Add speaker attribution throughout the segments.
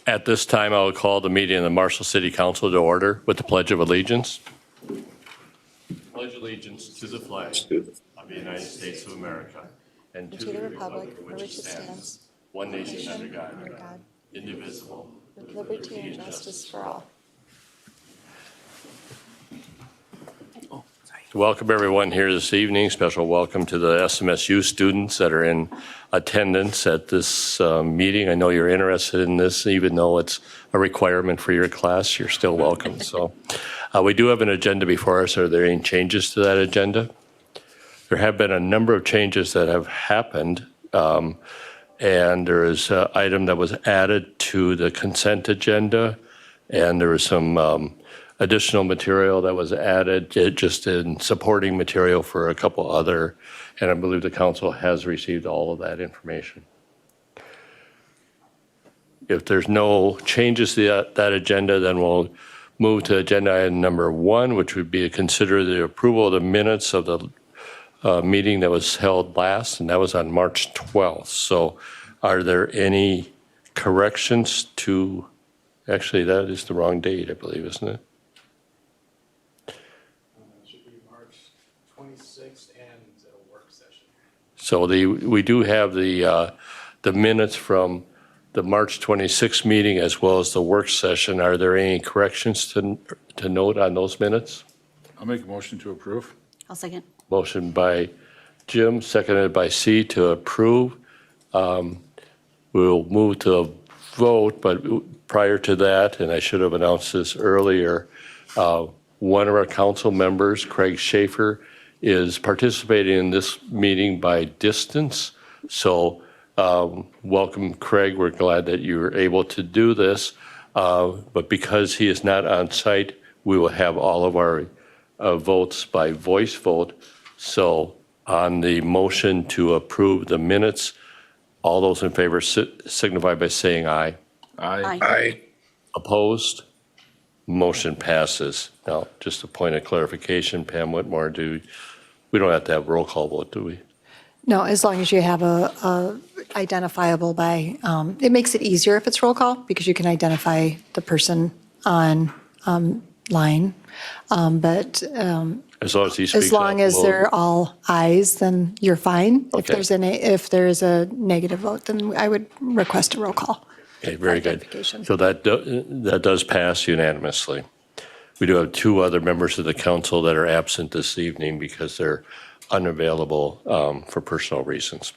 Speaker 1: At this time, I will call the meeting of the Marshall City Council to order with the Pledge of Allegiance. Pledge allegiance to the flag of the United States of America and to the republic for which it stands, one nation under God, indivisible,
Speaker 2: with liberty and justice for all.
Speaker 1: Welcome everyone here this evening. Special welcome to the SMSU students that are in attendance at this meeting. I know you're interested in this, even though it's a requirement for your class, you're still welcome. So we do have an agenda before us. Are there any changes to that agenda? There have been a number of changes that have happened, and there is an item that was added to the consent agenda, and there was some additional material that was added just in supporting material for a couple other, and I believe the council has received all of that information. If there's no changes to that agenda, then we'll move to agenda item number 1, which would be to consider the approval of the minutes of the meeting that was held last, and that was on March 12th. So are there any corrections to, actually that is the wrong date, I believe, isn't it? So we do have the minutes from the March 26th meeting as well as the work session. Are there any corrections to note on those minutes?
Speaker 3: I'll make a motion to approve.
Speaker 2: I'll second.
Speaker 1: Motion by Jim, seconded by C to approve. We'll move to a vote, but prior to that, and I should have announced this earlier, one of our council members, Craig Schaefer, is participating in this meeting by distance. So welcome, Craig. We're glad that you were able to do this. But because he is not on site, we will have all of our votes by voice vote. So on the motion to approve the minutes, all those in favor signify by saying aye.
Speaker 3: Aye.
Speaker 2: Aye.
Speaker 1: Opposed? Motion passes. Now, just a point of clarification, Pam Whitmore, we don't have to have roll call vote, do we?
Speaker 4: No, as long as you have a identifiable by, it makes it easier if it's roll call because you can identify the person on line. But
Speaker 1: As long as he speaks
Speaker 4: as long
Speaker 1: up,
Speaker 4: as they're all ayes, then you're fine.
Speaker 1: Okay.
Speaker 4: If there's a negative vote, then I would request a roll call.
Speaker 1: Okay, very good.
Speaker 4: Identification.
Speaker 1: So that does pass unanimously. We do have 2 other members of the council that are absent this evening because they're unavailable for personal reasons.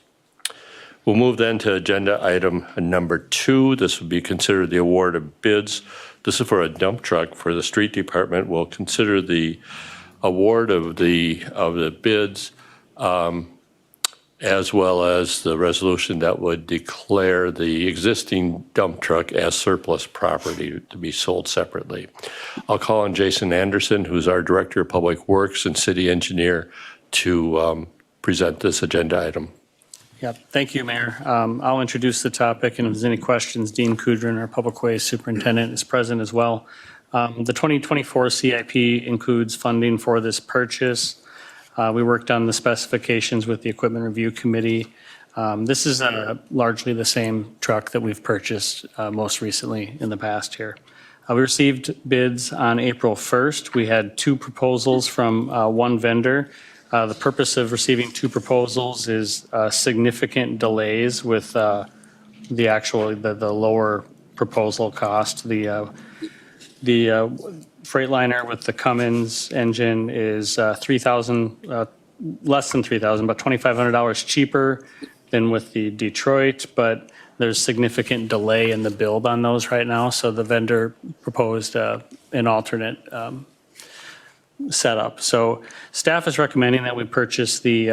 Speaker 1: We'll move then to agenda item number 2. This would be considered the award of bids. This is for a dump truck for the street department. We'll consider the award of the bids as well as the resolution that would declare the existing dump truck as surplus property to be sold separately. I'll call on Jason Anderson, who's our Director of Public Works and City Engineer, to present this agenda item.
Speaker 5: Yeah, thank you, Mayor. I'll introduce the topic, and if there's any questions, Dean Kudrin, our Public Ways Superintendent, is present as well. The 2024 CIP includes funding for this purchase. We worked on the specifications with the Equipment Review Committee. This is largely the same truck that we've purchased most recently in the past here. We received bids on April 1st. We had 2 proposals from one vendor. The purpose of receiving 2 proposals is significant delays with the lower proposal cost. The Freightliner with the Cummins engine is less than $3,000, about $2,500 cheaper than with the Detroit, but there's significant delay in the build on those right now. So the vendor proposed an alternate setup. So staff is recommending that we purchase the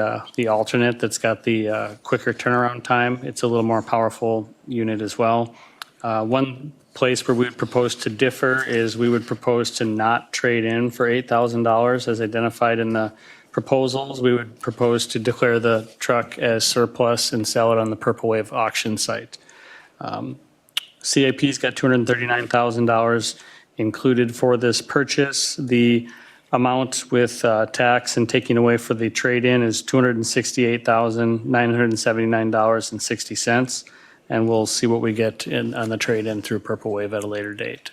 Speaker 5: alternate that's got the quicker turnaround time. It's a little more powerful unit as well. One place where we would propose to differ is we would propose to not trade in for $8,000 as identified in the proposals. We would propose to declare the truck as surplus and sell it on the Purple Wave auction site. CIP's got $239,000 included for this purchase. The amount with tax and taking away for the trade-in is $268,979.60. and we'll see what we get on the trade-in through Purple Wave at a later date.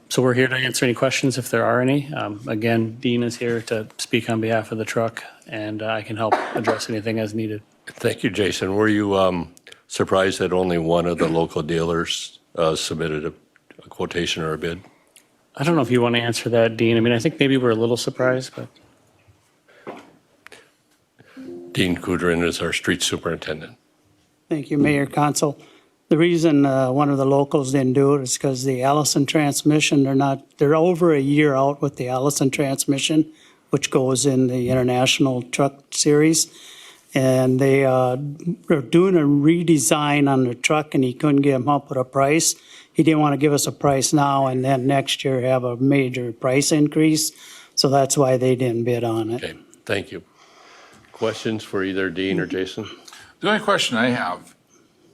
Speaker 5: So we're here to answer any questions if there are any. Again, Dean is here to speak on behalf of the truck, and I can help address anything as needed.
Speaker 1: Thank you, Jason. Were you surprised that only one of the local dealers submitted a quotation or a bid?
Speaker 5: I don't know if you want to answer that, Dean. I mean, I think maybe we're a little surprised, but
Speaker 1: Dean Kudrin is our street superintendent.
Speaker 6: Thank you, Mayor Council. The reason one of the locals didn't do it is because the Allison transmission, they're over a year out with the Allison transmission, which goes in the International Truck Series. And they are doing a redesign on the truck, and he couldn't get them up with a price. He didn't want to give us a price now and then next year have a major price increase. So that's why they didn't bid on it.
Speaker 1: Okay, thank you. Questions for either Dean or Jason?
Speaker 3: The only question I have,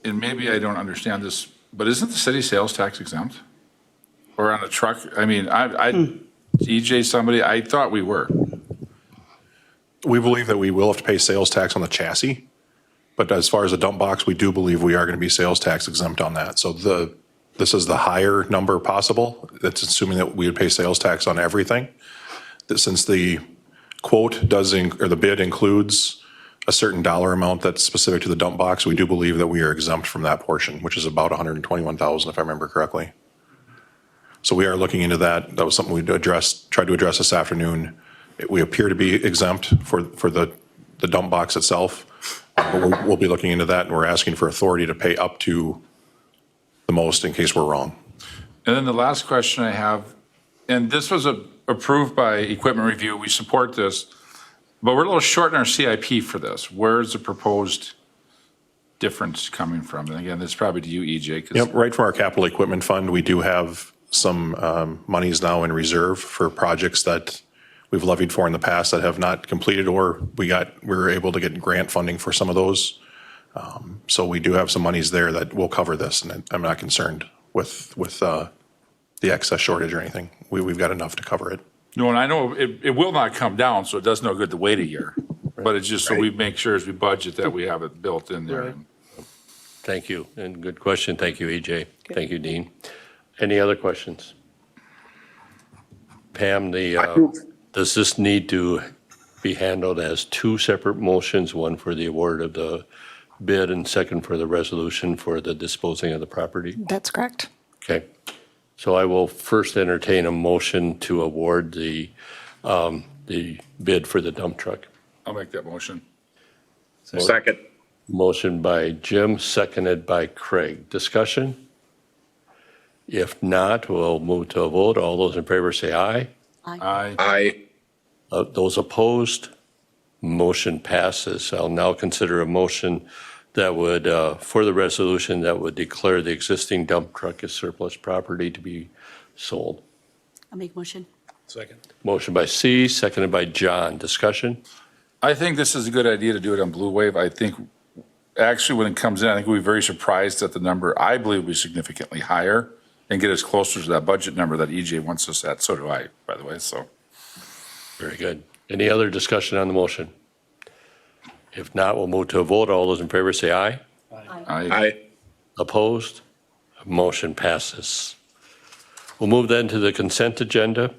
Speaker 3: and maybe I don't understand this, but isn't the city sales tax exempt? Or on a truck? I mean, EJ, somebody, I thought we were.
Speaker 7: We believe that we will have to pay sales tax on the chassis, but as far as the dump box, we do believe we are going to be sales tax exempt on that. So this is the higher number possible. That's assuming that we would pay sales tax on everything. That since the quote or the bid includes a certain dollar amount that's specific to the dump box, we do believe that we are exempt from that portion, which is about $121,000 if I remember correctly. So we are looking into that. That was something we tried to address this afternoon. We appear to be exempt for the dump box itself, but we'll be looking into that, and we're asking for authority to pay up to the most in case we're wrong.
Speaker 3: And then the last question I have, and this was approved by Equipment Review, we support this, but we're a little short in our CIP for this. Where's the proposed difference coming from? And again, this is probably to you, EJ. 'Cause
Speaker 7: Yep, right from our capital equipment fund, we do have some monies now in reserve for projects that we've levied for in the past that have not completed, or we were able to get grant funding for some of those. So we do have some monies there that will cover this, and I'm not concerned with the excess shortage or anything. We've got enough to cover it.
Speaker 3: No, and I know it will not come down, so it does no good to wait a year. But it's just so we make sure as we budget that we have it built in there.
Speaker 6: Right.
Speaker 1: Thank you, and good question. Thank you, EJ. Thank you, Dean. Any other questions? Pam, does this need to be handled as two separate motions, one for the award of the bid and second for the resolution for the disposing of the property?
Speaker 4: That's correct.
Speaker 1: Okay. So I will first entertain a motion to award the bid for the dump truck.
Speaker 3: I'll make that motion.
Speaker 8: Second.
Speaker 1: Motion by Jim, seconded by Craig. Discussion? If not, we'll move to a vote. All those in favor say aye.
Speaker 3: Aye.
Speaker 8: Aye.
Speaker 1: Those opposed, motion passes. I'll now consider a motion that would, for the resolution, that would declare the existing dump truck as surplus property to be sold.
Speaker 9: I'll make motion.
Speaker 3: Second.
Speaker 1: Motion by C, seconded by John. Discussion?
Speaker 3: I think this is a good idea to do it on Blue Wave. I think, actually, when it comes in, I think we'll be very surprised at the number. I believe will be significantly higher and get us closer to that budget number that EJ wants us at. So do I, by the way, so.
Speaker 1: Very good. Any other discussion on the motion? If not, we'll move to a vote. All those in favor say aye.
Speaker 8: Aye.
Speaker 1: Opposed? Motion passes. We'll move then to the consent agenda.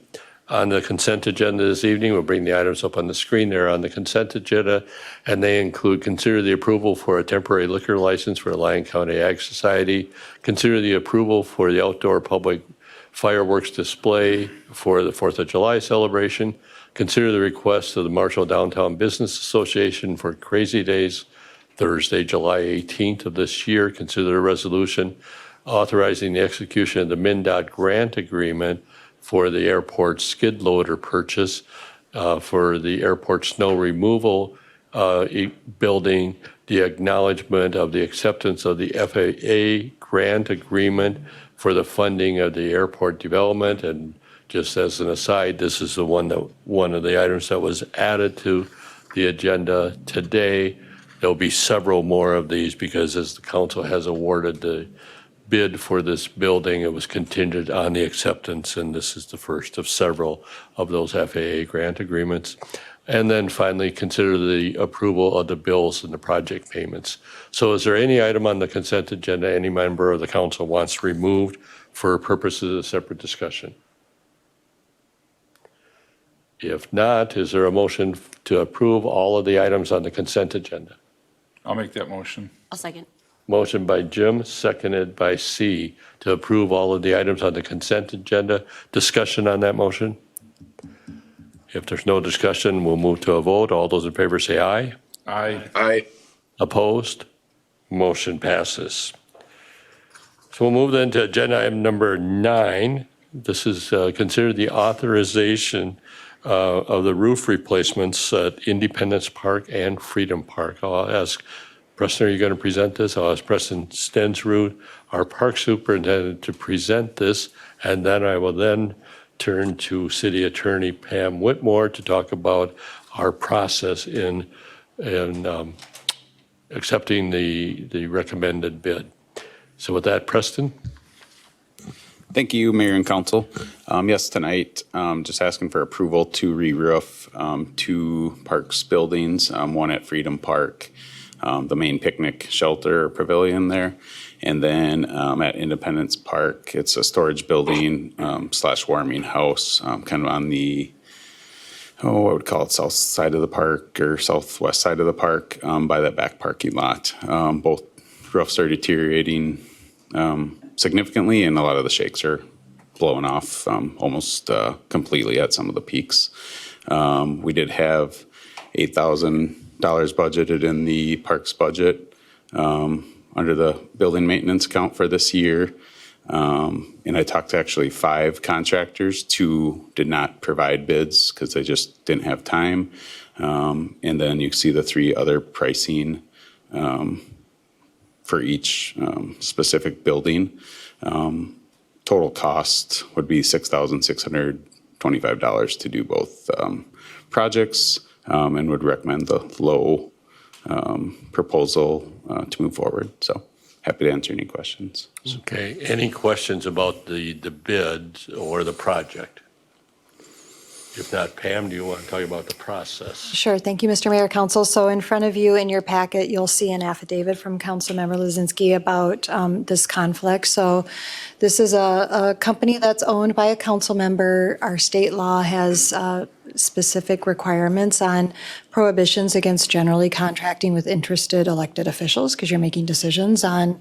Speaker 1: On the consent agenda this evening, we'll bring the items up on the screen there on the consent agenda, and they include consider the approval for a temporary liquor license for Lyon County Ag Society, consider the approval for the outdoor public fireworks display for the 4th of July celebration, consider the request of the Marshall Downtown Business Association for Crazy Days, Thursday, July 18th of this year, consider a resolution authorizing the execution of the MnDOT grant agreement for the airport skid loader purchase for the airport snow removal building, the acknowledgement of the acceptance of the FAA grant agreement for the funding of the airport development. And just as an aside, this is one of the items that was added to the agenda today. There'll be several more of these because as the council has awarded the bid for this building, it was contingent on the acceptance, and this is the first of several of those FAA grant agreements. And then finally, consider the approval of the bills and the project payments. So is there any item on the consent agenda any member of the council wants removed for purposes of separate discussion? If not, is there a motion to approve all of the items on the consent agenda?
Speaker 3: I'll make that motion.
Speaker 2: I'll second.
Speaker 1: Motion by Jim, seconded by C, to approve all of the items on the consent agenda. Discussion on that motion? If there's no discussion, we'll move to a vote. All those in favor say aye.
Speaker 8: Aye.
Speaker 1: Opposed? Motion passes. So we'll move then to agenda item number 9. This is consider the authorization of the roof replacements at Independence Park and Freedom Park. I'll ask Preston, are you going to present this? I'll ask Preston Stensrud, our park superintendent, to present this, and then I will then turn to City Attorney Pam Whitmore to talk about our process in accepting the recommended bid. So with that, Preston?
Speaker 9: Thank you, Mayor and Council. Yes, tonight, just asking for approval to re-roof 2 parks buildings, one at Freedom Park, the main picnic shelter or pavilion there, and then at Independence Park, it's a storage building / warming house, kind of on the, I would call it south side of the park or southwest side of the park by that back parking lot. Both roofs are deteriorating significantly, and a lot of the shakes are blowing off almost completely at some of the peaks. We did have $8,000 budgeted in the parks budget under the building maintenance account for this year. And I talked to actually 5 contractors. 2 did not provide bids because they just didn't have time. And then you see the 3 other pricing for each specific building. Total cost would be $6,625 to do both projects, and would recommend the low proposal to move forward. So happy to answer any questions.
Speaker 1: Okay, any questions about the bid or the project? If not, Pam, do you want to talk about the process?
Speaker 4: Sure. Thank you, Mr. Mayor, Council. So in front of you in your packet, you'll see an affidavit from Councilmember Lozinski about this conflict. So this is a company that's owned by a council member. Our state law has specific requirements on prohibitions against generally contracting with interested elected officials because you're making decisions on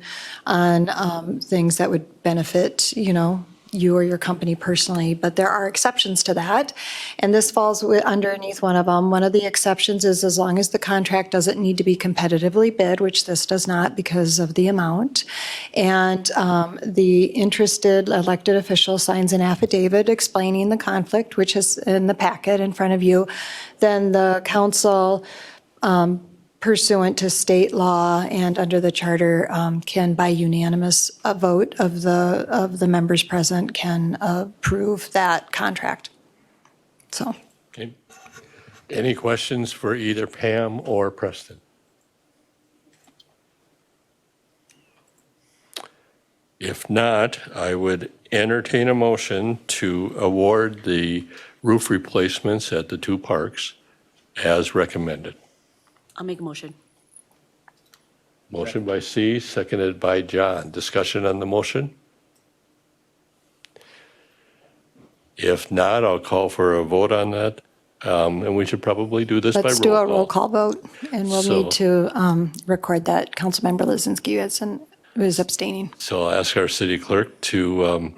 Speaker 4: things that would benefit, you or your company personally, but there are exceptions to that. And this falls underneath one of them. One of the exceptions is as long as the contract doesn't need to be competitively bid, which this does not because of the amount. And the interested elected official signs an affidavit explaining the conflict, which is in the packet in front of you. Then the council, pursuant to state law and under the charter, can by unanimous vote of the members present can approve that contract. So.
Speaker 1: Okay. Any questions for either Pam or Preston? If not, I would entertain a motion to award the roof replacements at the 2 parks as recommended.
Speaker 2: I'll make a motion.
Speaker 1: Motion by C, seconded by John. Discussion on the motion? If not, I'll call for a vote on that. And we should probably do this by roll call.
Speaker 4: Let's do a roll call vote, and we'll
Speaker 1: So-
Speaker 4: need to record that Councilmember Lozinski is abstaining.
Speaker 1: So I'll ask our city clerk to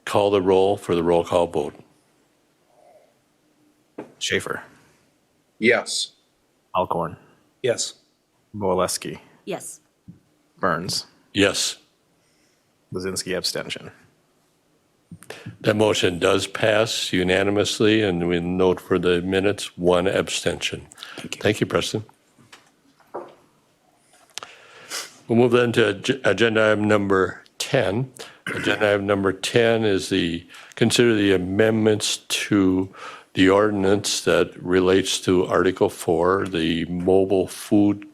Speaker 1: call the roll for the roll call vote.
Speaker 10: Schaefer,
Speaker 8: Yes.
Speaker 10: Alcorn,
Speaker 11: Yes.
Speaker 10: Boleski,
Speaker 2: Yes.
Speaker 10: Burns,
Speaker 1: Yes,
Speaker 10: Lozinski abstention.
Speaker 1: that motion does pass unanimously, and we note for the minutes, 1 abstention. Thank you, Preston. We'll move then to agenda item number 10. Agenda item number 10 is consider the amendments to the ordinance that relates to Article 4, the mobile food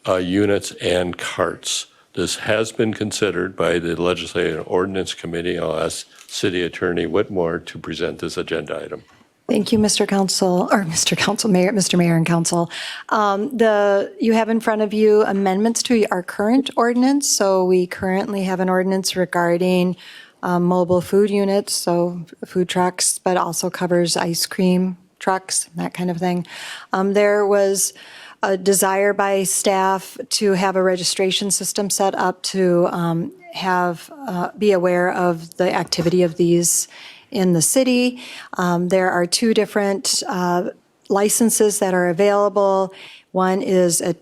Speaker 1: units and carts. This has been considered by the Legislative Ordinance Committee. I'll ask City Attorney Whitmore to present this agenda item.
Speaker 4: Thank you, Mr. Council, or Mr. Council Mayor, Mr. Mayor and Council. You have in front of you amendments to our current ordinance. So we currently have an ordinance regarding mobile food units, so food trucks, but also covers ice cream trucks, that kind of thing. There was a desire by staff to have a registration system set up to be aware of the activity of these in the city. There are two different licenses that are available. One is a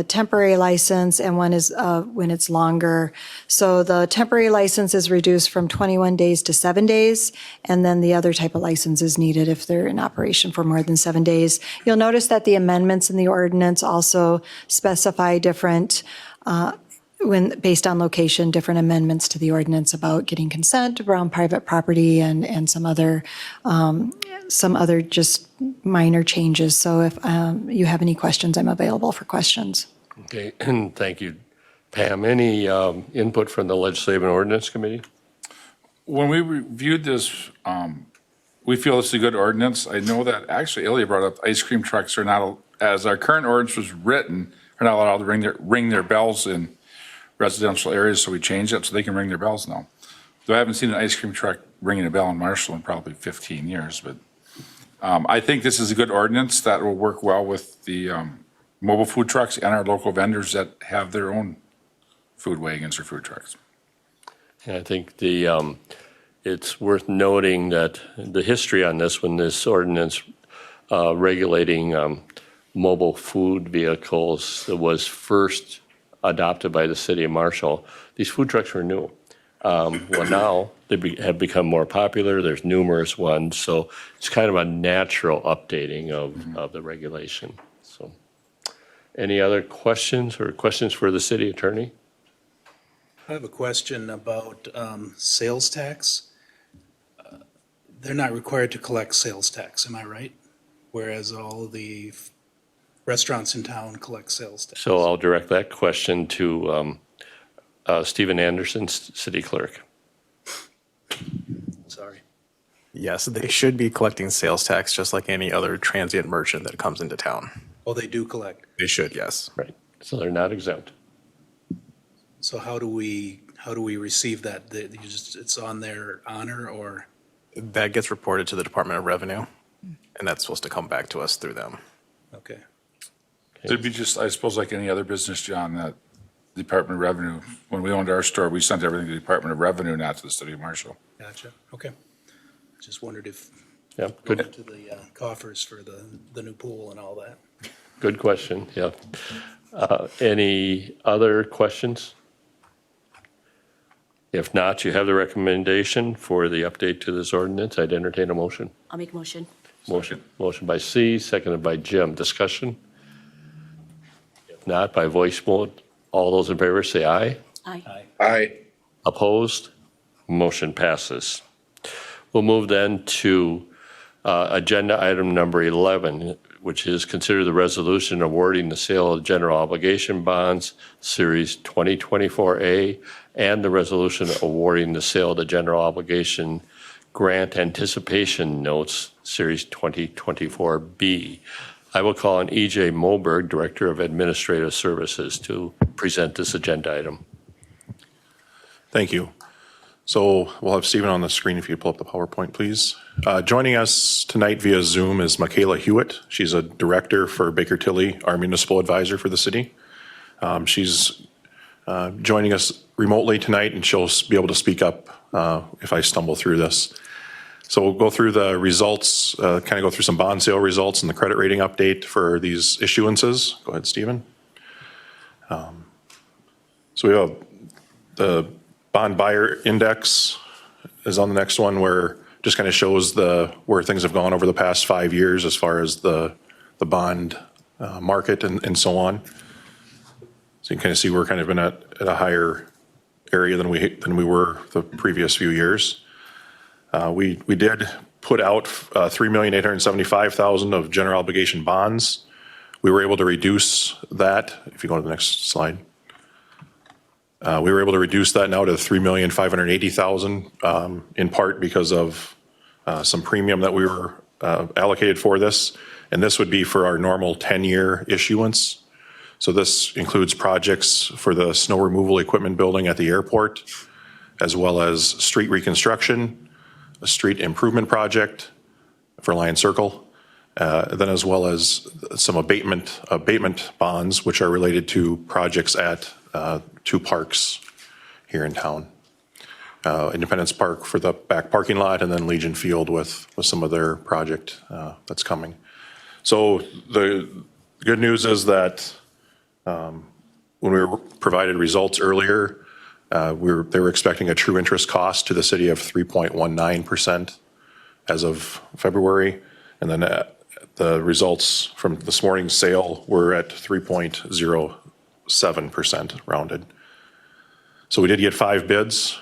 Speaker 4: temporary license and one is when it's longer. So the temporary license is reduced from 21 days to 7 days, and then the other type of license is needed if they're in operation for more than 7 days. You'll notice that the amendments in the ordinance also specify different based on location, different amendments to the ordinance about getting consent around private property and some other just minor changes. So if you have any questions, I'm available for questions.
Speaker 1: Okay, and thank you, Pam. Any input from the Legislative and Ordinance Committee?
Speaker 3: When we reviewed this, we feel it's a good ordinance. I know that actually Ilya brought up ice cream trucks are not, as our current ordinance was written, are not allowed to ring their bells in residential areas, so we changed it so they can ring their bells now. Though I haven't seen an ice cream truck ringing a bell in Marshall in probably 15 years, but I think this is a good ordinance that will work well with the mobile food trucks and our local vendors that have their own food wagons or food trucks.
Speaker 1: And I think it's worth noting that the history on this, when this ordinance regulating mobile food vehicles was first adopted by the city of Marshall, these food trucks were new. Well, now they have become more popular. There's numerous ones, so it's kind of a natural updating of the regulation. So, any other questions or questions for the city attorney?
Speaker 11: I have a question about sales tax. They're not required to collect sales tax, am I right? Whereas all of the restaurants in town collect sales tax.
Speaker 1: So I'll direct that question to Stephen Anderson, city clerk.
Speaker 11: Sorry.
Speaker 10: Yes, they should be collecting sales tax just like any other transient merchant that comes into town.
Speaker 11: Oh, they do collect.
Speaker 10: They should, yes.
Speaker 1: Right. So they're not exempt.
Speaker 11: So how do we receive that? It's on their honor or?
Speaker 10: That gets reported to the Department of Revenue, and that's supposed to come back to us through them.
Speaker 11: Okay.
Speaker 3: It'd be just, I suppose, like any other business, John, that Department of Revenue, when we owned our store, we sent everything to the Department of Revenue, not to the city of Marshall.
Speaker 11: Gotcha. Okay. Just wondered if
Speaker 1: Yeah,
Speaker 11: go
Speaker 1: good,
Speaker 11: into the coffers for the new pool and all that.
Speaker 1: good question, yeah. Any other questions? If not, you have the recommendation for the update to this ordinance. I'd entertain a motion.
Speaker 2: I'll make a motion.
Speaker 1: Motion by C, seconded by Jim. Discussion? If not, by voice vote, all those in favor say aye.
Speaker 2: Aye.
Speaker 8: Aye.
Speaker 1: Opposed? Motion passes. We'll move then to agenda item number 11, which is consider the resolution awarding the sale of general obligation bonds, Series 2024A, and the resolution awarding the sale of the general obligation grant anticipation notes, Series 2024B. I will call on E.J. Moberg, Director of Administrative Services, to present this agenda item.
Speaker 7: Thank you. So we'll have Stephen on the screen if you pull up the PowerPoint, please. Joining us tonight via Zoom is Michaela Hewitt. She's a director for Baker Tilly, our municipal advisor for the city. She's joining us remotely tonight, and she'll be able to speak up if I stumble through this. So we'll go through the results, kind of go through some bond sale results and the credit rating update for these issuances. Go ahead, Stephen. So we have the bond buyer index is on the next one, where just kind of shows where things have gone over the past 5 years as far as the bond market and so on. So you can kind of see we're kind of been at a higher area than we were the previous few years. We did put out $3,875,000 of general obligation bonds. We were able to reduce that. If you go to the next slide. We were able to reduce that now to $3,580,000, in part because of some premium that we were allocated for this, and this would be for our normal 10-year issuance. So this includes projects for the snow removal equipment building at the airport, as well as street reconstruction, a street improvement project for Lion Circle, then as well as some abatement bonds, which are related to projects at 2 parks here in town. Independence Park for the back parking lot, and then Legion Field with some of their project that's coming. So the good news is that when we were provided results earlier, they were expecting a true interest cost to the city of 3.19% as of February, and then the results from this morning's sale were at 3.07% rounded. So we did get 5 bids.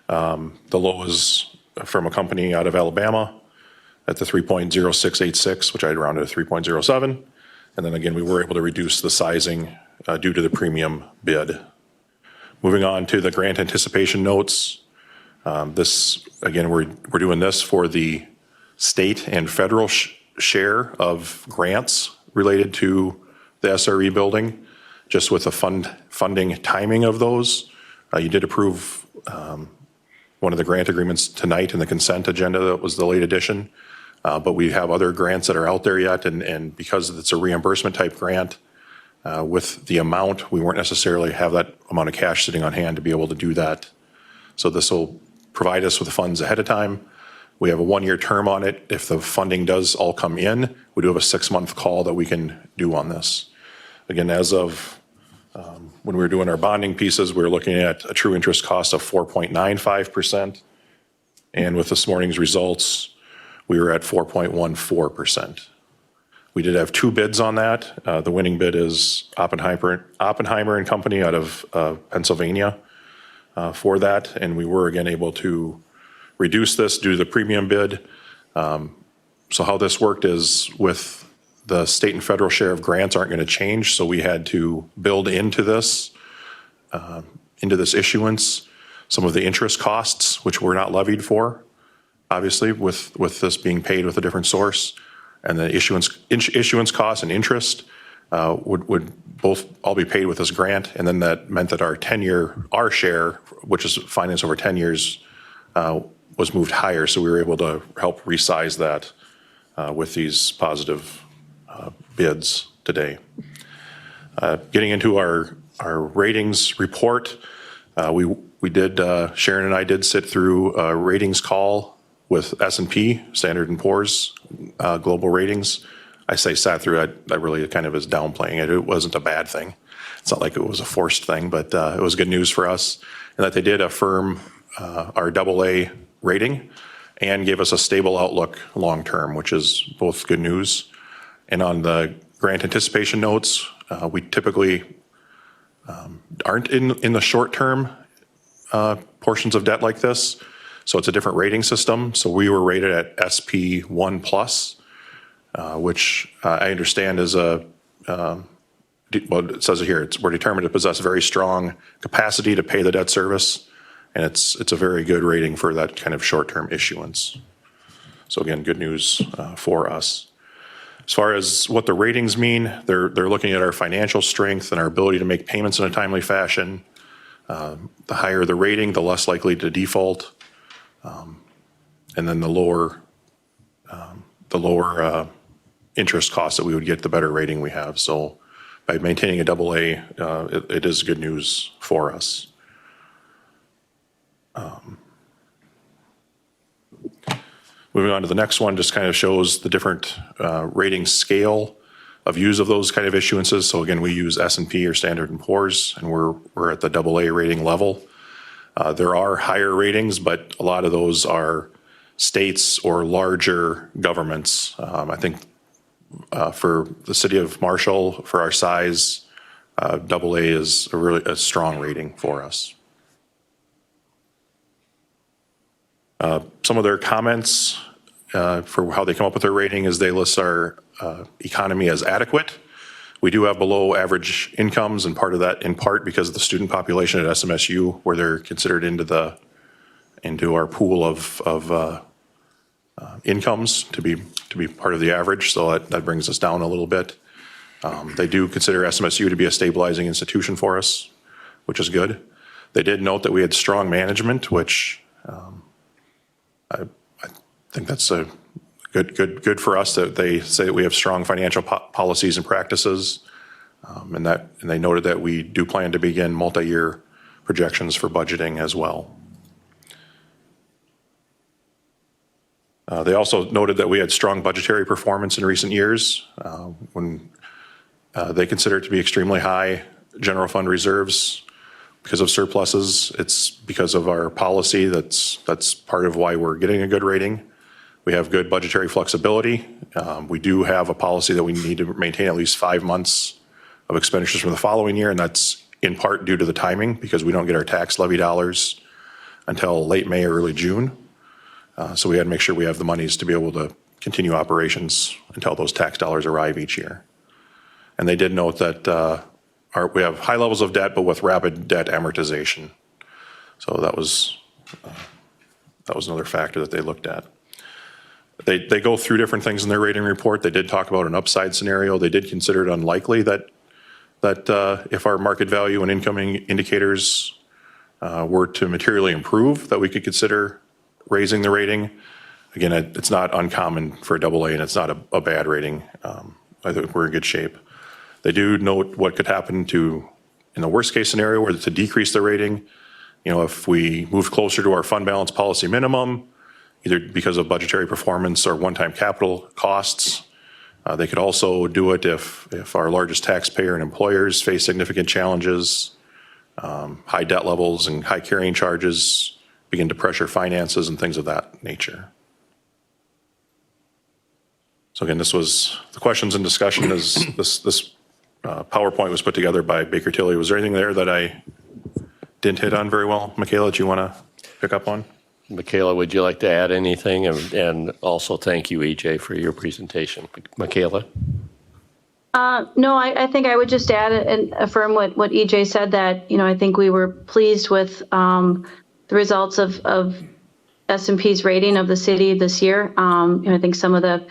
Speaker 7: The low is from a company out of Alabama at the 3.0686, which I had rounded to 3.07. And then again, we were able to reduce the sizing due to the premium bid. Moving on to the grant anticipation notes. This, again, we're doing this for the state and federal share of grants related to the SRE building, just with the funding timing of those. You did approve one of the grant agreements tonight in the consent agenda. That was the late addition. But we have other grants that are out there yet, and because it's a reimbursement type grant, with the amount, we weren't necessarily have that amount of cash sitting on hand to be able to do that. So this will provide us with the funds ahead of time. We have a 1-year term on it. If the funding does all come in, we do have a 6-month call that we can do on this. Again, as of when we were doing our bonding pieces, we were looking at a true interest cost of 4.95%. And with this morning's results, we were at 4.14%. We did have 2 bids on that. The winning bid is Oppenheimer and Company out of Pennsylvania for that. And we were again able to reduce this due to the premium bid. So how this worked is with the state and federal share of grants aren't going to change. So we had to build into this issuance some of the interest costs, which were not levied for, obviously, with this being paid with a different source. And the issuance costs and interest would both all be paid with this grant. And then that meant that our share, which is financed over 10 years, was moved higher. So we were able to help resize that with these positive bids today. Getting into our ratings report, we did, Sharon and I did sit through a ratings call with S&P, Standard & Poor's Global Ratings. I say sat through, I really kind of is downplaying it. It wasn't a bad thing. It's not like it was a forced thing, but it was good news for us. And that they did affirm our AA rating and gave us a stable outlook long-term, which is both good news. And on the grant anticipation notes, we typically aren't in the short-term portions of debt like this. So it's a different rating system. So we were rated at SP1+, which I understand is well, it says it here, we're determined to possess very strong capacity to pay the debt service. And it's a very good rating for that kind of short-term issuance. So again, good news for us. As far as what the ratings mean, they're looking at our financial strength and our ability to make payments in a timely fashion. The higher the rating, the less likely to default. And then the lower interest costs that we would get, the better rating we have. So by maintaining a AA, it is good news for us. Moving on to the next one, just kind of shows the different rating scale of use of those kind of issuances. So again, we use S&P or Standard & Poor's, and we're at the AA rating level. There are higher ratings, but a lot of those are states or larger governments. I think for the city of Marshall, for our size, AA is a strong rating for us. Some of their comments for how they come up with their rating is they list our economy as adequate. We do have below average incomes, and part of that in part because of the student population at SMSU, where they're considered into our pool of incomes to be part of the average, so that brings us down a little bit. They do consider SMSU to be a stabilizing institution for us, which is good. They did note that we had strong management, which I think that's a good for us, that they say that we have strong financial policies and practices. And they noted that we do plan to begin multi-year projections for budgeting as well. They also noted that we had strong budgetary performance in recent years. When they consider it to be extremely high general fund reserves because of surpluses, it's because of our policy. That's part of why we're getting a good rating. We have good budgetary flexibility. We do have a policy that we need to maintain at least 5 months of expenditures from the following year, and that's in part due to the timing, because we don't get our tax levy dollars until late May or early June. So we had to make sure we have the monies to be able to continue operations until those tax dollars arrive each year. And they did note that we have high levels of debt, but with rapid debt amortization. So that was another factor that they looked at. They go through different things in their rating report. They did talk about an upside scenario. They did consider it unlikely that if our market value and incoming indicators were to materially improve, that we could consider raising the rating. Again, it's not uncommon for a AA, and it's not a bad rating. I think we're in good shape. They do note what could happen in the worst case scenario, where to decrease the rating. If we move closer to our fund balance policy minimum, either because of budgetary performance or one-time capital costs. They could also do it if our largest taxpayer and employers face significant challenges, high debt levels and high carrying charges begin to pressure finances and things of that nature. So again, this was the questions and discussion. This PowerPoint was put together by Baker Tilly. Was there anything there that I didn't hit on very well, Michaela, that you want to pick up on?
Speaker 1: Michaela, would you like to add anything? And also thank you, EJ, for your presentation. Michaela?
Speaker 2: No, I think I would just add and affirm what EJ said, that, I think we were pleased with the results of S&P's rating of the city this year. I think some of the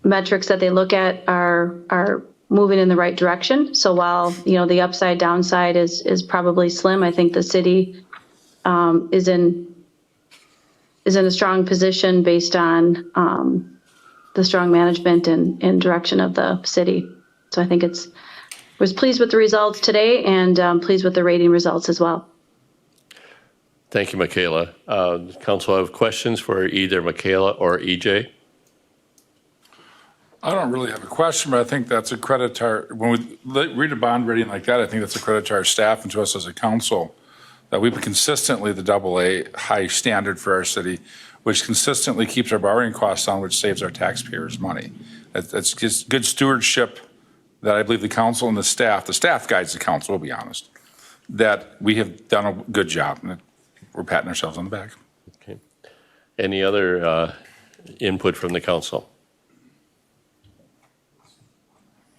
Speaker 2: metrics that they look at are moving in the right direction. So while, the upside downside is probably slim, I think the city is in a strong position based on the strong management and direction of the city. So I think was pleased with the results today, and pleased with the rating results as well.
Speaker 1: Thank you, Michaela. Council have questions for either Michaela or EJ?
Speaker 3: I don't really have a question, but I think that's a credit to our, when we read a bond rating like that, I think that's a credit to our staff and to us as a council, that we've been consistently the AA high standard for our city, which consistently keeps our borrowing costs down, which saves our taxpayers money. That's just good stewardship that I believe the council and the staff guides the council, we'll be honest, that we have done a good job. And we're patting ourselves on the back.
Speaker 1: Okay. Any other input from the council?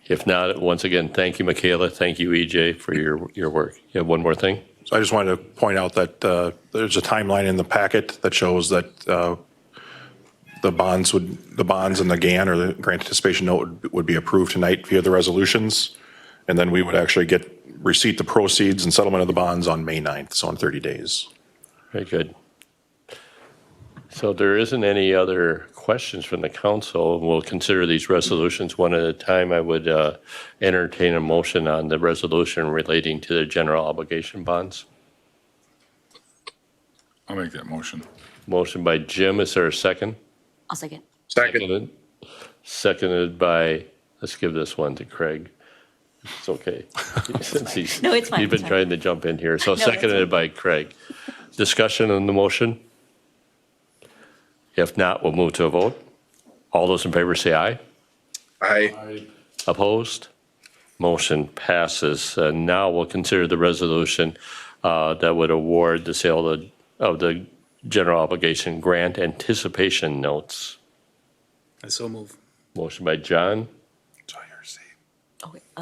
Speaker 1: If not, once again, thank you, Michaela. Thank you, EJ, for your work. You have one more thing?
Speaker 7: So I just wanted to point out that there's a timeline in the packet that shows that the bonds and the GAN, or the grant anticipation note, would be approved tonight via the resolutions. And then we would actually receipt the proceeds and settlement of the bonds on May 9th, so in 30 days.
Speaker 1: Very good. So there isn't any other questions from the council. We'll consider these resolutions one at a time. I would entertain a motion on the resolution relating to the general obligation bonds.
Speaker 3: I'll make that motion.
Speaker 1: Motion by Jim. Is there a second?
Speaker 2: I'll second.
Speaker 8: Second.
Speaker 1: Seconded by, let's give this one to Craig. It's okay. Since
Speaker 2: No, it's fine.
Speaker 1: He's been
Speaker 2: It's
Speaker 1: trying to jump in here. So
Speaker 2: it's
Speaker 1: seconded by Craig. Discussion on the motion? If not, we'll move to a vote. All those in favor say aye.
Speaker 8: Aye.
Speaker 1: Opposed? Motion passes. And now we'll consider the resolution that would award the sale of the general obligation grant anticipation notes.
Speaker 11: I so move.
Speaker 1: Motion by John,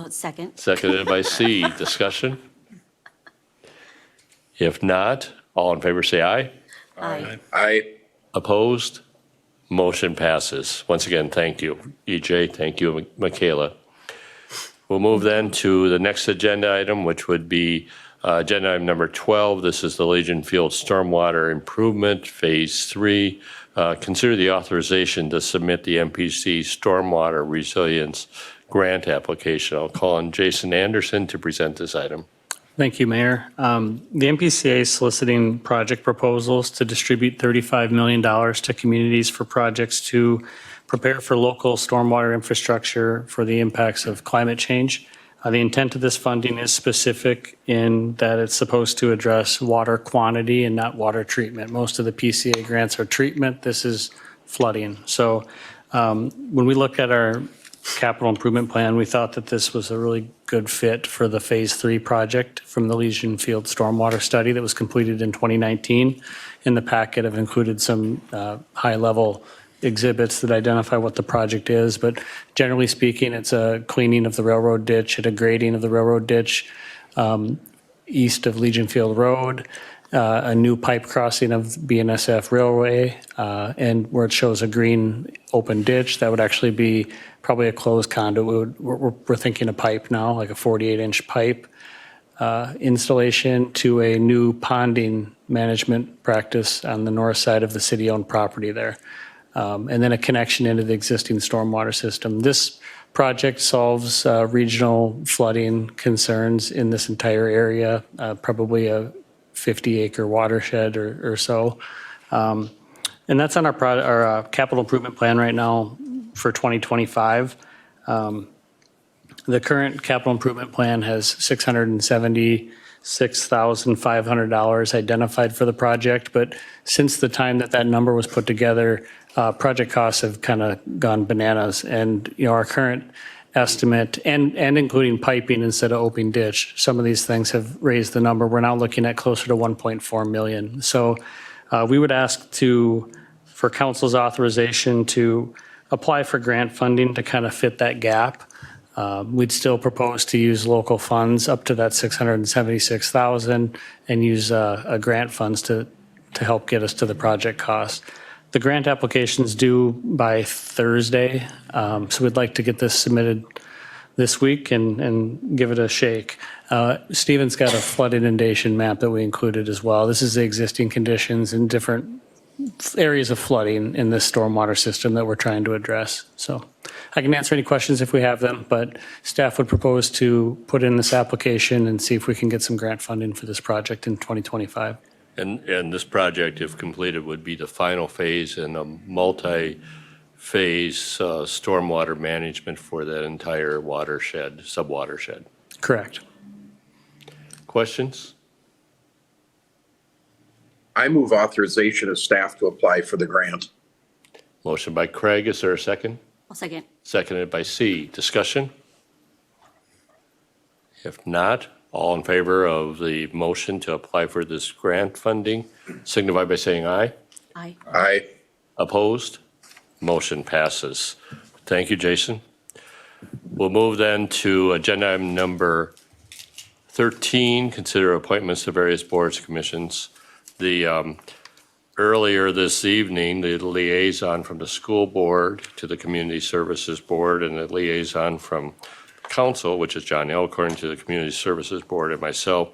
Speaker 2: Second.
Speaker 1: seconded by C. Discussion? If not, all in favor say aye.
Speaker 2: Aye.
Speaker 8: Aye.
Speaker 1: Opposed? Motion passes. Once again, thank you, EJ. Thank you, Michaela. We'll move then to the next agenda item, which would be agenda item number 12. This is the Legion Field Stormwater Improvement Phase 3. Consider the authorization to submit the MPC Stormwater Resilience Grant application. I'll call on Jason Anderson to present this item.
Speaker 5: Thank you, Mayor. The MPCA is soliciting project proposals to distribute $35 million to communities for projects to prepare for local stormwater infrastructure for the impacts of climate change. The intent of this funding is specific in that it's supposed to address water quantity and not water treatment. Most of the PCA grants are treatment. This is flooding. So when we look at our capital improvement plan, we thought that this was a really good fit for the Phase 3 project from the Legion Field Stormwater Study that was completed in 2019. In the packet, I've included some high-level exhibits that identify what the project is, but generally speaking, it's a cleaning of the railroad ditch and a grading of the railroad ditch east of Legion Field Road, a new pipe crossing of BNSF Railway, and where it shows a green open ditch, that would actually be probably a closed conduit. We're thinking a pipe now, like a 48-inch pipe installation to a new ponding management practice on the north side of the city-owned property there. And then a connection into the existing stormwater system. This project solves regional flooding concerns in this entire area, probably a 50-acre watershed or so. And that's on our capital improvement plan right now for 2025. The current capital improvement plan has $676,500 identified for the project, but since the time that number was put together, project costs have kind of gone bananas, and our current estimate, and including piping instead of open ditch, some of these things have raised the number. We're now looking at closer to 1.4 million. So we would ask for council's authorization to apply for grant funding to kind of fit that gap. We'd still propose to use local funds up to that $676,000 and use grant funds to help get us to the project cost. The grant application's due by Thursday, so we'd like to get this submitted this week and give it a shake. Stephen's got a flood inundation map that we included as well. This is the existing conditions in different areas of flooding in this stormwater system that we're trying to address. So I can answer any questions if we have them, but staff would propose to put in this application and see if we can get some grant funding for this project in 2025.
Speaker 1: And this project, if completed, would be the final phase in a multi-phase stormwater management for that entire watershed, sub-watershed.
Speaker 5: Correct.
Speaker 1: Questions?
Speaker 8: I move authorization of staff to apply for the grant.
Speaker 1: Motion by Craig, is there a second?
Speaker 12: I'll second.
Speaker 1: Seconded by C. Discussion? If not, all in favor of the motion to apply for this grant funding, signify by saying aye.
Speaker 12: Aye.
Speaker 8: Aye.
Speaker 1: Opposed? Motion passes. Thank you, Jason. We'll move then to agenda item number 13, consider appointments to various boards and commissions. Earlier this evening, the liaison from the school board to the community services board and the liaison from council, which is John Elkhorn, to the community services board, and myself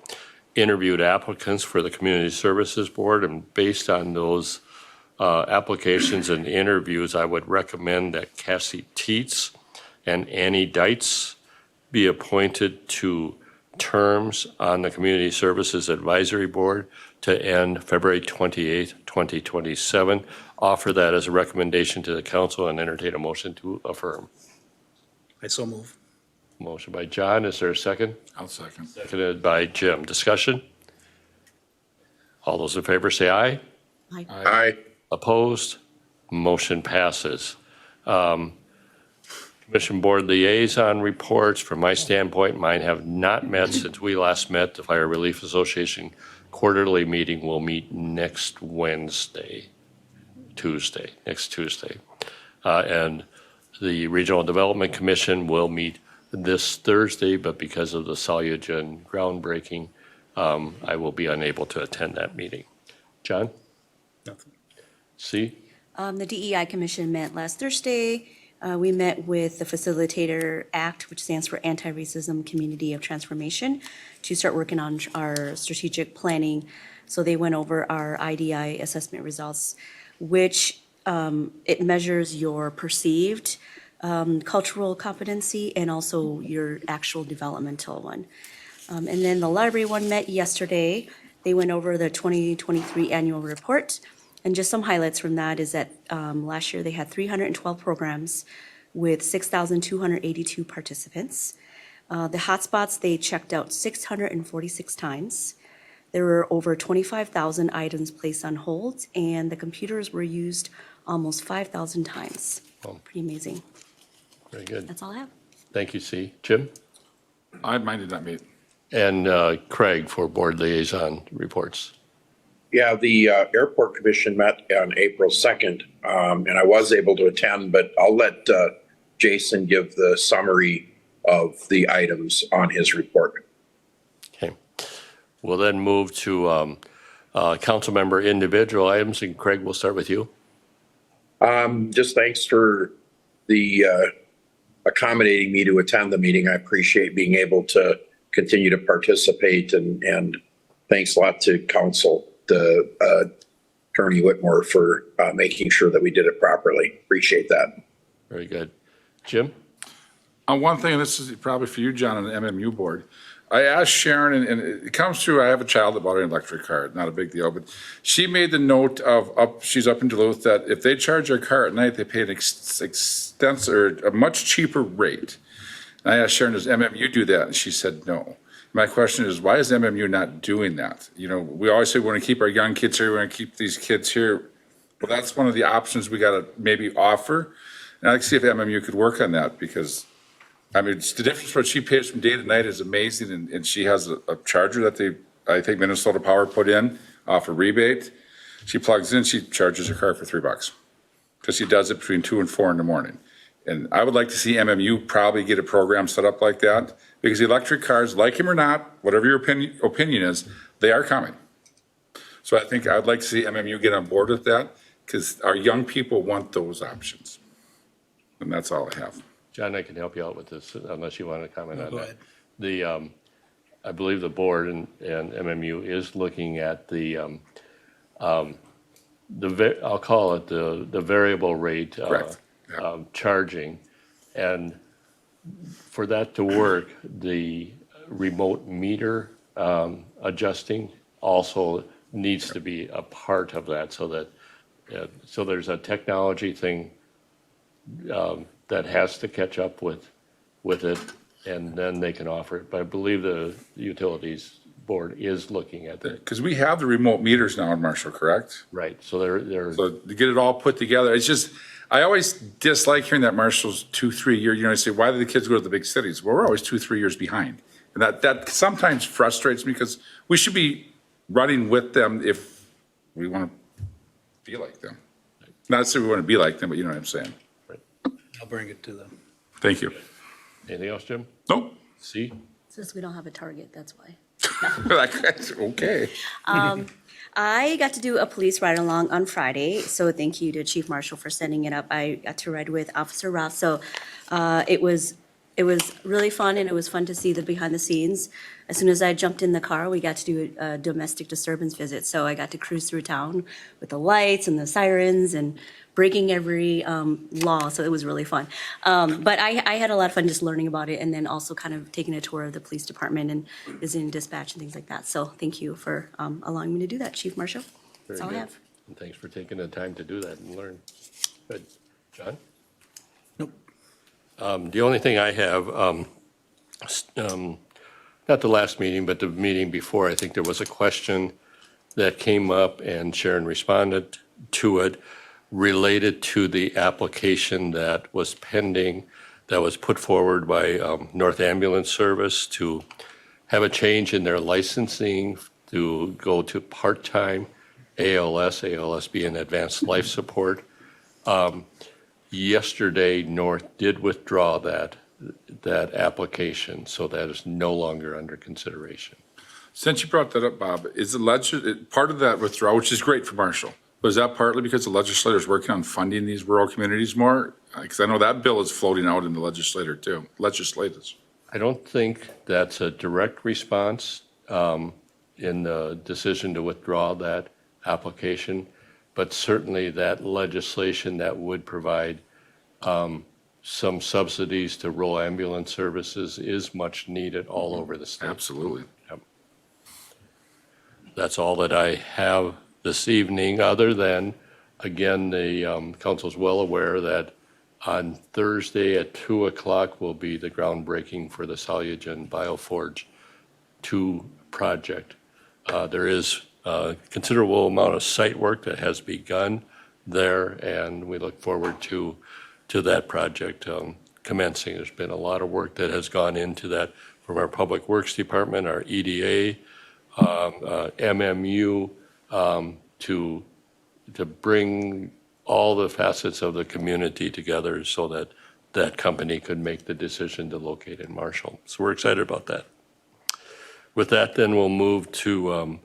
Speaker 1: interviewed applicants for the community services board, and based on those applications and interviews, I would recommend that Cassie Teets and Annie Dietz be appointed to terms on the Community Services Advisory Board to end February 28th, 2027. Offer that as a recommendation to the council and entertain a motion to affirm.
Speaker 11: I so move.
Speaker 1: Motion by John, is there a second?
Speaker 3: I'll second.
Speaker 1: Seconded by Jim. Discussion? All those in favor say aye.
Speaker 12: Aye.
Speaker 8: Aye.
Speaker 1: Opposed? Motion passes. Commission Board Liaison reports, from my standpoint, mine have not met since we last met. The Fire Relief Association quarterly meeting will meet next Tuesday. And the Regional Development Commission will meet this Thursday, but because of the Solugen groundbreaking, I will be unable to attend that meeting. John?
Speaker 11: Nothing.
Speaker 1: C?
Speaker 12: The DEI Commission met last Thursday. We met with the Facilitator Act, which stands for Anti-Racism Community of Transformation, to start working on our strategic planning. So they went over our IDI assessment results, which it measures your perceived cultural competency and also your actual developmental one. And then the library one met yesterday. They went over the 2023 annual report. And just some highlights from that is that last year they had 312 programs with 6,282 participants. The hotspots, they checked out 646 times. There were over 25,000 items placed on hold, and the computers were used almost 5,000 times. Pretty amazing.
Speaker 1: Very good.
Speaker 12: That's all I have.
Speaker 1: Thank you, C. Jim?
Speaker 3: Mine did not meet.
Speaker 1: And Craig for board liaison reports.
Speaker 8: Yeah, the Airport Commission met on April 2nd, and I was able to attend, but I'll let Jason give the summary of the items on his report.
Speaker 1: Okay. We'll then move to council member individual items, and Craig, we'll start with you.
Speaker 8: Just thanks for the accommodating me to attend the meeting. I appreciate being able to continue to participate, and thanks a lot to council. Attorney Whitmore for making sure that we did it properly. Appreciate that.
Speaker 1: Very good. Jim?
Speaker 3: One thing, and this is probably for you, John, on the MMU board. I asked Sharon, and it comes through, I have a child that bought an electric car, not a big deal, but she made the note she's up in Duluth, that if they charge their car at night, they pay an extensive, or a much cheaper rate. And I asked Sharon, does MMU do that? And she said no. My question is, why is MMU not doing that? You know, we always say we want to keep our young kids here, we want to keep these kids here. Well, that's one of the options we got to maybe offer. And I'd like to see if MMU could work on that, because, I mean, it's the difference what she pays from day to night is amazing. And she has a charger that I think Minnesota Power put in off a rebate. She plugs in, she charges her car for $3 because she does it between 2 and 4 in the morning. And I would like to see MMU probably get a program set up like that, because the electric cars, like them or not, whatever your opinion is, they are coming. So I think I'd like to see MMU get on board with that, because our young people want those options. And that's all I have.
Speaker 1: John, I can help you out with this, unless you want to comment on
Speaker 11: Go
Speaker 1: that.
Speaker 11: ahead.
Speaker 1: I believe the board and MMU is looking at I'll call it the variable rate
Speaker 3: Correct.
Speaker 1: charging. And for that to work, the remote meter adjusting also needs to be a part of that, so that so there's a technology thing that has to catch up with it, and then they can offer it. But I believe the utilities board is looking at that.
Speaker 3: Because we have the remote meters now in Marshall, correct?
Speaker 1: Right, so they're
Speaker 3: So to get it all put together, it's just, I always dislike hearing that Marshall's 2-3 year, I say, why do the kids go to the big cities? Well, we're always 2-3 years behind. And that sometimes frustrates me, because we should be running with them if we want to be like them. Not that we want to be like them, but you know what I'm saying.
Speaker 11: I'll bring it to them.
Speaker 3: Thank you.
Speaker 1: anything else, Jim?
Speaker 3: Nope.
Speaker 1: See?
Speaker 12: Since we don't have a target, that's why.
Speaker 3: Okay.
Speaker 12: I got to do a police ride along on Friday, so thank you to Chief Marshall for setting it up. I got to ride with Officer Ross, so it was really fun, and it was fun to see the behind the scenes. As soon as I jumped in the car, we got to do a domestic disturbance visit, so I got to cruise through town with the lights and the sirens and breaking every law, so it was really fun. But I had a lot of fun just learning about it, and then also kind of taking a tour of the police department and visiting dispatch and things like that. So thank you for allowing me to do that, Chief Marshall. That's all I
Speaker 1: Very
Speaker 12: have.
Speaker 1: good. And thanks for taking the time to do that and learn. Good. John?
Speaker 11: Nope.
Speaker 1: The only thing I have, not the last meeting, but the meeting before, I think there was a question that came up and Sharon responded to it related to the application that was pending, that was put forward by North Ambulance Service to have a change in their licensing to go to part-time ALS being advanced life support. Yesterday, North did withdraw that application, so that is no longer under consideration.
Speaker 3: Since you brought that up, Bob, is the part of that withdrawal, which is great for Marshall, Was that partly because the legislator's working on funding these rural communities more? Because I know that bill is floating out in the legislators.
Speaker 1: I don't think that's a direct response in the decision to withdraw that application, but certainly that legislation that would provide some subsidies to rural ambulance services is much needed all over the state.
Speaker 3: Absolutely.
Speaker 1: That's all that I have this evening, other than, again, the council's well aware that on Thursday at 2 o'clock will be the groundbreaking for the Solugen Bioforge 2 project. There is a considerable amount of site work that has begun there, and we look forward to that project commencing. There's been a lot of work that has gone into that from our Public Works Department, our EDA, MMU, to bring all the facets of the community together so that that company could make the decision to locate in Marshall. So we're excited about that. With that, then we'll move to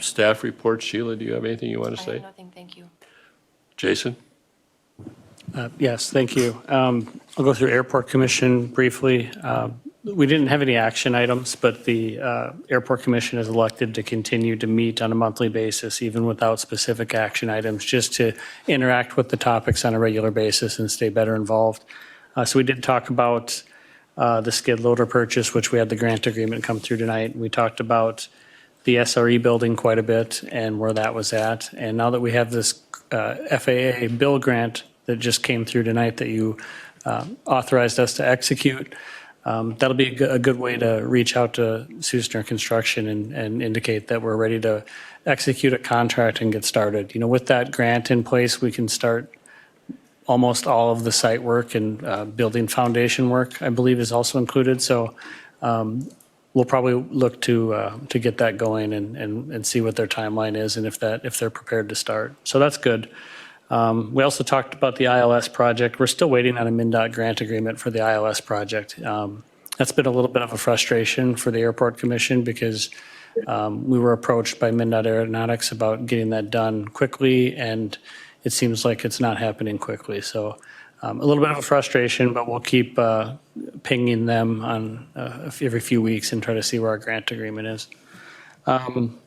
Speaker 1: staff reports. Sheila, do you have anything you want to say?
Speaker 4: Nothing, thank you.
Speaker 1: Jason?
Speaker 5: Yes, thank you. I'll go through Airport Commission briefly. We didn't have any action items, but the Airport Commission is elected to continue to meet on a monthly basis, even without specific action items, just to interact with the topics on a regular basis and stay better involved. So we did talk about the skid loader purchase, which we had the grant agreement come through tonight. We talked about the SRE building quite a bit and where that was at. And now that we have this FAA bill grant that just came through tonight that you authorized us to execute, that'll be a good way to reach out to Susner Construction and indicate that we're ready to execute a contract and get started. You know, with that grant in place, we can start almost all of the site work, and building foundation work, I believe, is also included. So we'll probably look to get that going and see what their timeline is and if they're prepared to start. So that's good. We also talked about the ILS project. We're still waiting on a MnDOT grant agreement for the ILS project. That's been a little bit of a frustration for the Airport Commission because we were approached by MnDOT Aeronautics about getting that done quickly, and it seems like it's not happening quickly. So a little bit of a frustration, but we'll keep pinging them on every few weeks and try to see where our grant agreement is. In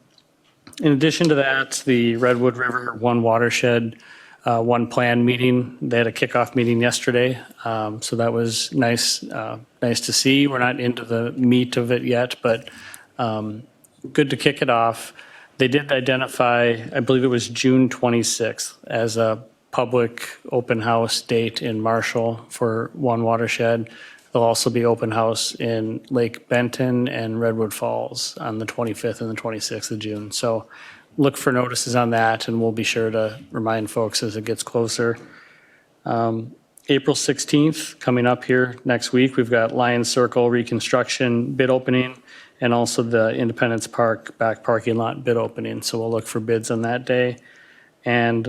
Speaker 5: addition to that, the Redwood River One Watershed One Plan meeting, they had a kickoff meeting yesterday. So that was nice to see. We're not into the meat of it yet, but good to kick it off. They did identify, I believe it was June 26th, as a public open house date in Marshall for One Watershed. There'll also be open house in Lake Benton and Redwood Falls on the 25th and the 26th of June. So look for notices on that, and we'll be sure to remind folks as it gets closer. April 16th, coming up here next week, we've got Lions Circle reconstruction bid opening and also the Independence Park back parking lot bid opening. So we'll look for bids on that day. And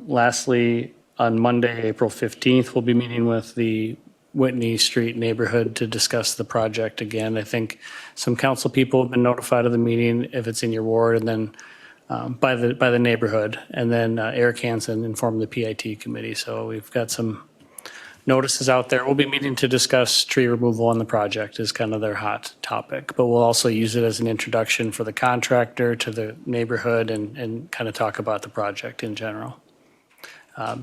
Speaker 5: lastly, on Monday, April 15th, we'll be meeting with the Whitney Street neighborhood to discuss the project again. I think some council people have been notified of the meeting if it's in your ward, and then by the neighborhood, and then Eric Hansen informed the PIT committee. So we've got some notices out there. We'll be meeting to discuss tree removal on the project is kind of their hot topic, but we'll also use it as an introduction for the contractor to the neighborhood and kind of talk about the project in general.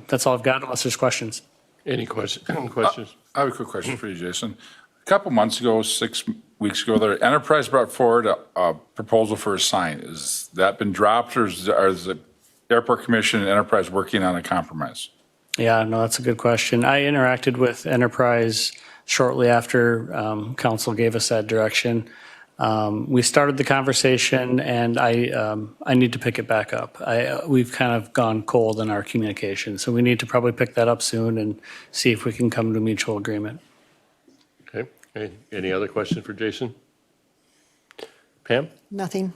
Speaker 5: That's all I've got unless there's questions.
Speaker 1: Any questions?
Speaker 3: I have a quick question for you, Jason. A couple months ago, 6 weeks ago, the Enterprise brought forward a proposal for a sign. Has that been dropped, or is the Airport Commission and Enterprise working on a compromise?
Speaker 5: Yeah, no, that's a good question. I interacted with Enterprise shortly after council gave us that direction. We started the conversation, and I need to pick it back up. We've kind of gone cold in our communication, so we need to probably pick that up soon and see if we can come to a mutual agreement.
Speaker 1: Okay. Any other questions for Jason? Pam?
Speaker 4: Nothing.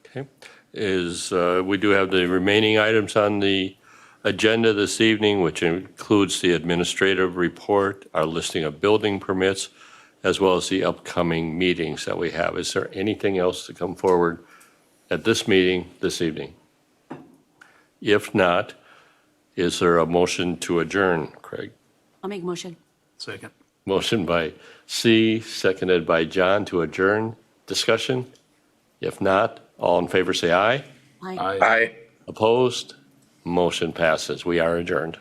Speaker 1: Okay. We do have the remaining items on the agenda this evening, which includes the administrative report, our listing of building permits, as well as the upcoming meetings that we have. Is there anything else to come forward at this meeting this evening? If not, is there a motion to adjourn, Craig?
Speaker 12: I'll make a motion.
Speaker 11: Second.
Speaker 1: Motion by C, seconded by John to adjourn. Discussion? If not, all in favor say aye.
Speaker 12: Aye.
Speaker 3: Aye.
Speaker 8: Aye.
Speaker 1: Opposed? Motion passes. We are adjourned.